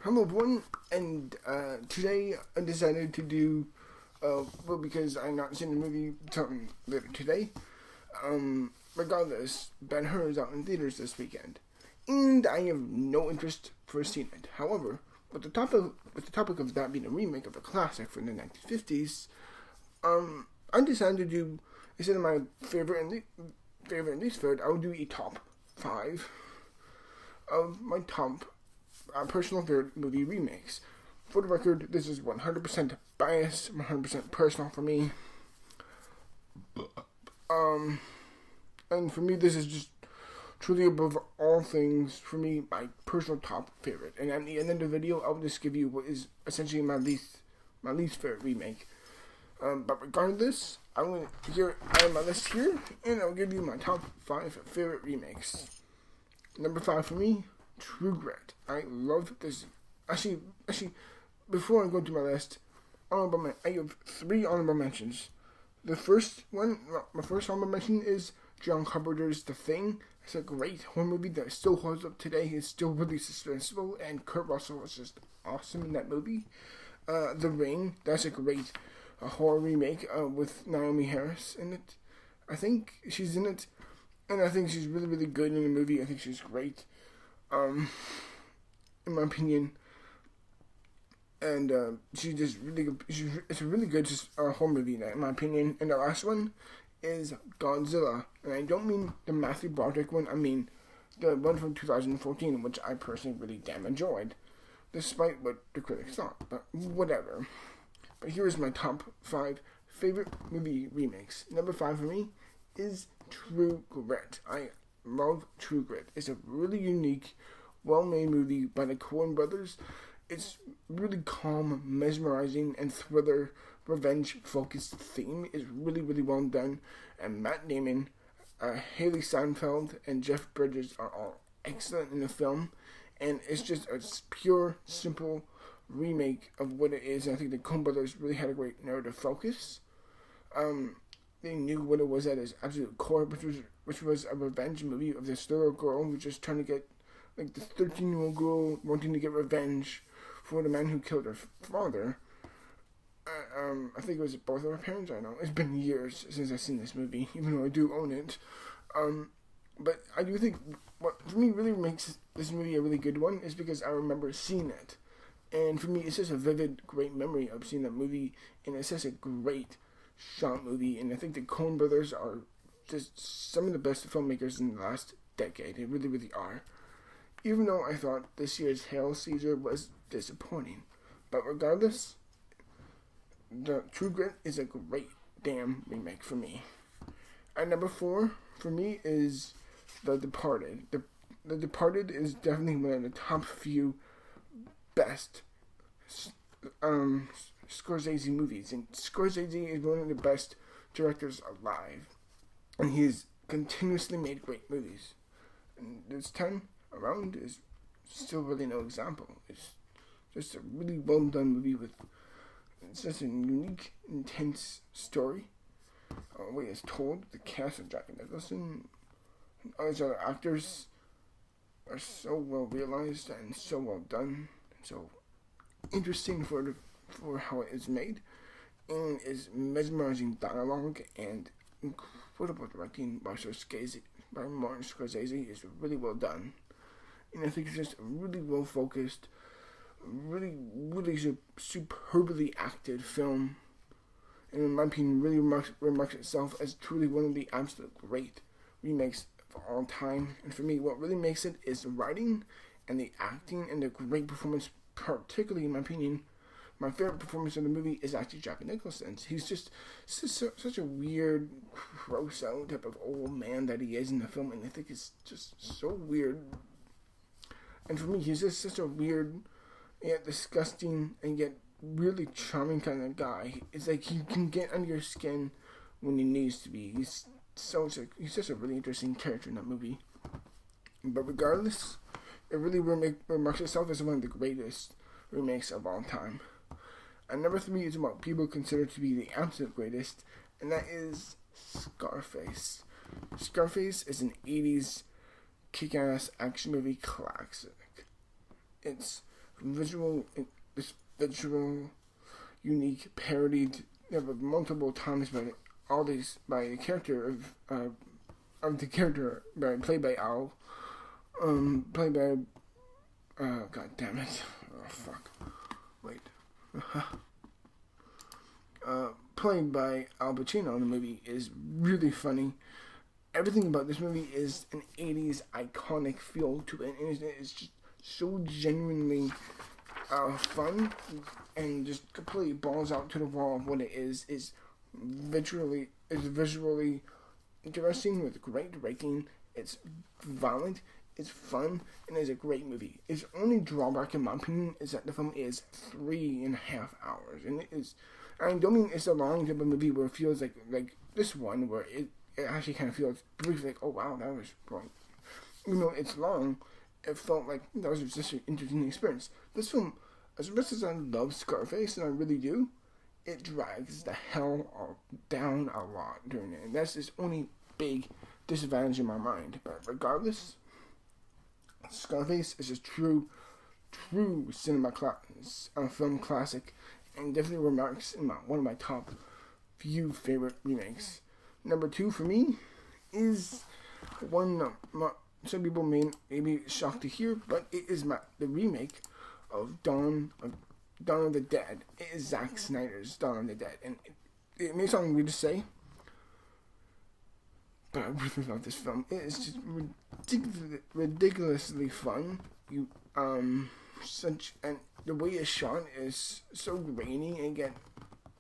Hello everyone, and today I decided to do, because I'm not seeing the movie until later today. Regardless, Ben-Hur is out in theaters this weekend, and I have no interest for seeing it. However, with the topic of that being a remake of a classic from the 1950s, I decided to do, instead of my favorite and least favorite, I will do a top 5 of my top personal favorite movie remakes. For the record, this is 100% biased, 100% personal for me. And for me, this is just truly above all things, for me, my personal top favorite. And at the end of the video, I'll just give you what is essentially my least favorite remake. But regardless, I have my list here, and I'll give you my top 5 favorite remakes. Number 5 for me, True Grit. I love this. Actually, before I go to my list, I have 3 honorable mentions. The first one, my first honorable mention is John Carpenter's The Thing. It's a great horror movie that still holds up today. It's still really suspenseful, and Kurt Russell was just awesome in that movie. The Ring, that's a great horror remake with Naomi Harris in it. I think she's in it, and I think she's really, really good in the movie. I think she's great, in my opinion. And she's just really good. It's a really good horror movie, in my opinion. And the last one is Godzilla. And I don't mean the Matthew Broderick one. I mean the one from 2014, which I personally really damn enjoyed, despite what the critics thought. But whatever. But here's my top 5 favorite movie remakes. Number 5 for me is True Grit. I love True Grit. It's a really unique, well-made movie by the Coen brothers. It's really calm, mesmerizing, and thriller, revenge-focused theme is really, really well done. And Matt Damon, Haley Steinfeld, and Jeff Bridges are all excellent in the film. And it's just a pure, simple remake of what it is. And I think the Coen brothers really had a great narrative focus. They knew what it was at its absolute core, which was a revenge movie of this little girl who's just trying to get, like, this 13-year-old girl wanting to get revenge for the man who killed her father. I think it was both of her parents. I don't know. It's been years since I've seen this movie, even though I do own it. But I do think what for me really makes this movie a really good one is because I remember seeing it. And for me, it's just a vivid, great memory of seeing that movie, and it's just a great shot movie. And I think the Coen brothers are just some of the best filmmakers in the last decade. They really, really are. Even though I thought this year's Hail Caesar was disappointing. But regardless, the True Grit is a great damn remake for me. And number 4 for me is The Departed. The Departed is definitely one of the top few best Scorsese movies. And Scorsese is one of the best directors alive. And he's continuously made great movies. And this time around is still really no example. It's just a really well done movie it's just a unique, intense story. The way it's told, the cast of Jack Nicholson and all these other actors are so well realized and so well done, and so interesting for how it is made, and its mesmerizing dialogue and incredible directing by Martin Scorsese is really well done. And I think it's just a really well focused, really, really superbly acted film. And in my opinion, really remarks itself as truly one of the absolute great remakes of all time. And for me, what really makes it is the writing and the acting and the great performance. Particularly, in my opinion, my favorite performance in the movie is actually Jack Nicholson's. He's just such a weird, gross out type of old man that he is in the film. And I think it's just so weird. And for me, he's just such a weird, yet disgusting, and yet really charming kind of guy. It's like he can get under your skin when he needs to be. He's just a really interesting character in that movie. But regardless, it really remarks itself as one of the greatest remakes of all time. And number 3 is what people consider to be the absolute greatest, and that is Scarface. Scarface is an 80s kick-ass action movie classic. It's visual, this visual, unique parodied multiple times by the character of the character played by Al, played by God damn it, oh fuck, wait, played by Al Pacino in the movie is really funny. Everything about this movie is an 80s iconic feel to it, and it's just so genuinely fun, and just completely balls out to the wall of what it is visually interesting with great directing. It's violent, it's fun, and it's a great movie. Its only drawback, in my opinion, is that the film is 3.5 hours, and it is. I don't mean it's a long type of movie where it feels like this one where it actually kind of feels briefly like, oh wow, that was wrong. You know, it's long. It felt like that was just an interesting experience. This film, as much as I love Scarface, and I really do, it drags the hell down a lot during it. And that's its only big disadvantage in my mind. But regardless, Scarface is a true film classic, and definitely remarks in one of my top few favorite remakes. Number 2 for me is one some people may be shocked to hear, but it is the remake of Dawn of the Dead. It is Zack Snyder's Dawn of the Dead, and it may sound weird to say, but I really love this film. It is just ridiculously fun. And the way it's shot is so grainy and again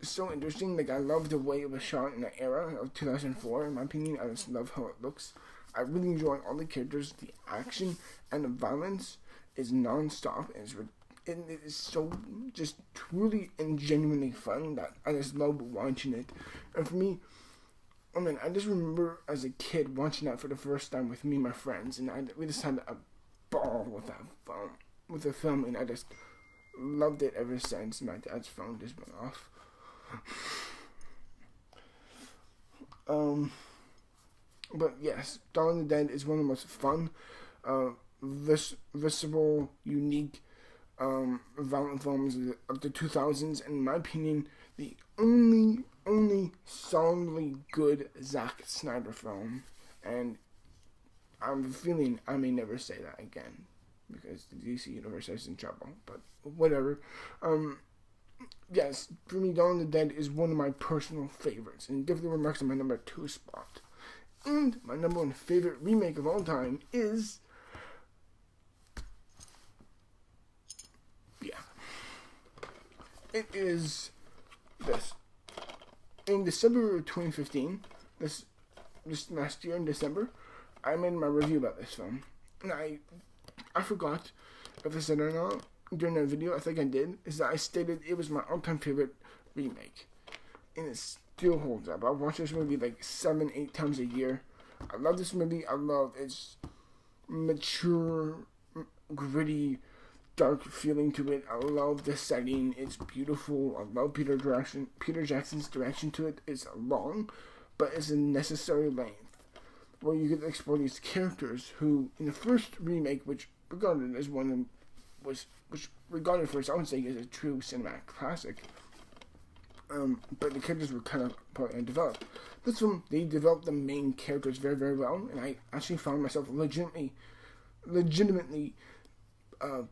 so interesting. Like, I love the way it was shot in the era of 2004. In my opinion, I just love how it looks. I really enjoy all the characters. The action and the violence is non-stop, and it is so just truly and genuinely fun that I just love watching it. And for me, I just remember as a kid watching that for the first time with me and my friends, and we just had a ball with the film, and I just loved it ever since. My dad's phone just went off. But yes, Dawn of the Dead is one of the most fun, visceral, unique, violent films of the 2000s, and in my opinion, the only solidly good Zack Snyder film. And I'm feeling I may never say that again, because the DC universe is in trouble, but whatever. Yes, for me, Dawn of the Dead is one of my personal favorites, and definitely remarks on my number 2 spot. And my number 1 favorite remake of all time is, it is this. In December of 2015, this last year in December, I made my review about this film, and I forgot if I said it or not during that video. I think I did. Is that I stated it was my all-time favorite remake, and it still holds up. I watch this movie like 7-8 times a year. I love this movie. I love its mature, gritty, dark feeling to it. I love the setting. It's beautiful. I love Peter Jackson's direction to it. It's long, but it's a necessary length where you get to explore these characters who, in the first remake, which regarded as one of which regarded first, I would say, is a true cinematic classic. But the characters were kind of probably undeveloped. This film, they developed the main characters very, very well, and I actually found myself legitimately oh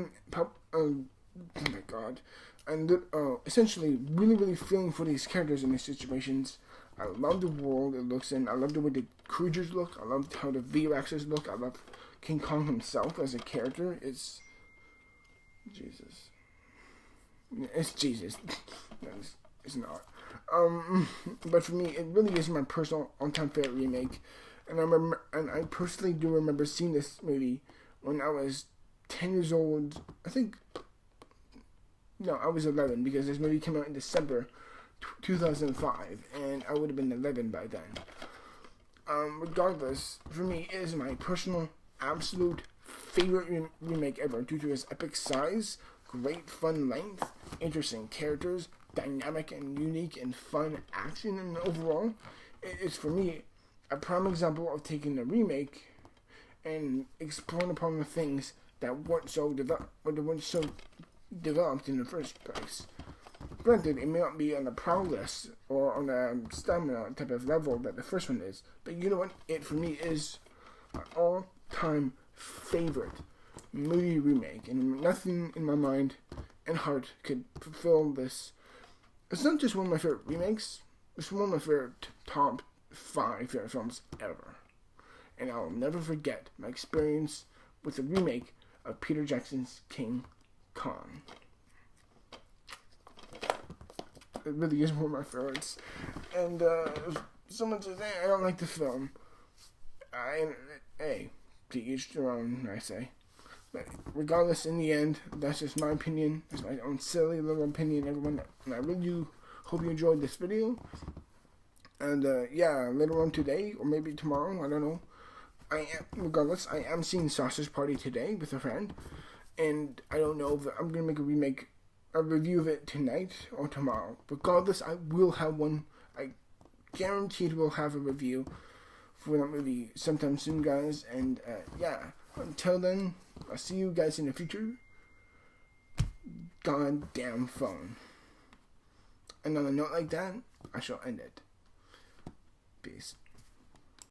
my god, and essentially really, really feeling for these characters in these situations. I love the world it looks in. I love the way the creatures look. I love how the V-Rexes look. I love King Kong himself as a character. It's Jesus. It's Jesus. It's not. But for me, it really is my personal all-time favorite remake. And I personally do remember seeing this movie when I was 10 years old. I was 11, because this movie came out in December 2005, and I would have been 11 by then. Regardless, for me, it is my personal, absolute favorite remake ever due to its epic size, great fun length, interesting characters, dynamic and unique and fun action, and overall, it's for me a prime example of taking a remake and exploring upon the things that weren't so developed in the first place. Granted, it may not be on the prowess or on the stamina type of level that the first one is, but you know what? It for me is an all-time favorite movie remake, and nothing in my mind and heart could fulfill this. It's not just one of my favorite remakes, it's one of my favorite top 5 favorite films ever. And I'll never forget my experience with the remake of Peter Jackson's King Kong. It really is one of my favorites. And if someone says, hey, I don't like the film, hey, to each their own, I say. But regardless, in the end, that's just my opinion. That's my own silly little opinion, everyone. And I really do hope you enjoyed this video. And yeah, later on today, or maybe tomorrow, I don't know. I am seeing Sausage Party today with a friend. And I don't know if I'm going to make a review of it tonight or tomorrow. Regardless, I will have one. I guaranteed we'll have a review for that movie sometime soon, guys. And yeah, until then, I'll see you guys in the future. Goddamn phone. And on a note like that, I shall end it. Peace.